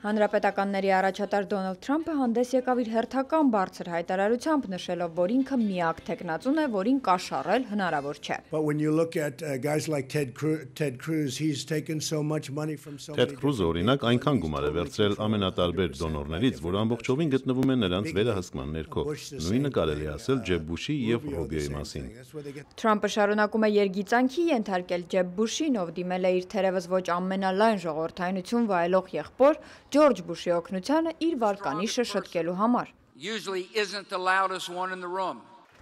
Հանրապետականների առաջատար Դոնալդ Թրամփը հանդես եկավ իր հերթական բարձր հայտարարությամբ, նշելով, որ ինքը միակ թեկնածուն է, որին կաշառել հնարավոր չէ։ Թեդ Քրուզը օրինակ այնքան գումար է վերցրել ամենատարբեր դոնորներից, որ ամբողջովին գտնվում են նրանց վերահսկման ներքո։ Նույնը կարելի է ասել Ջեբ Բուշի և Ռուբիոյի մասին։ Թրամփը շարունակում է երգիծանքի ենթարկել Ջեբ Բուշին, ով դիմել է իր թերևս ոչ ամենալայն ժողովրդայնություն վայելող եղբոր Ջորջ Բուշի օգնությանը իր վարկանիշը շտկելու համար։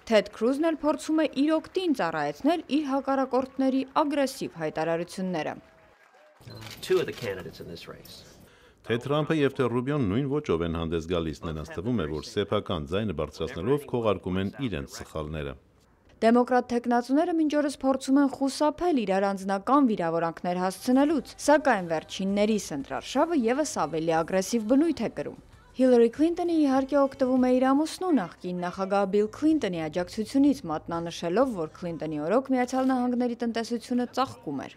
Թեդ Քրուզն էլ փորձում է իր օգտին ծառայեցնել իր հակառակորդների ագրեսիվ հայտարարությունները։ Թե Թրամփը և թե Ռուբիոն նույն ոճով են հանդես գալիս, նրանց թվում է, որ սեփական ձայնը բարձրացնելով քողարկում են իրենց սխալները։ Դեմոկրատ թեկնածուները մինչ օրս փորձում են խուսափել իրար անձնական վիրավորանքներ հասցնելուց, սակայն վերջիններիս ընտրարշավը ևս ավելի ագրեսիվ բնույթ է կրում։ Հիլարի Քլինտոնը իհարկե օգտվում է իր ամուսնու նախկին նախագահ Բիլ Քլինտոնի աջակցությունից, մատնանշելով, որ Քլինտոնի օրոք Միացյալ Նահանգների տնտեսությունը ծաղկում էր։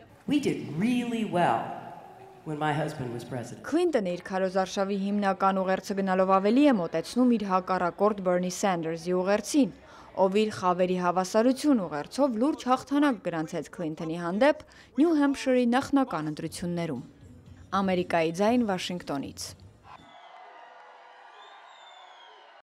Քլինտոնը իր քարոզարշավի հիմնական ուղերձը գնալով ավելի է մոտեցնում իր հակառակորդ Բերնի Սենդերսի ուղերձին, ով իր խավերի հավասարություն ուղերձով լուրջ հաղթանակ գրանցեց Քլինտոնի հանդեպ Նյու Հեմփշիրի նախնական ընտրություններում։ Ամերիկայի ձայն, Վաշինգտոնից։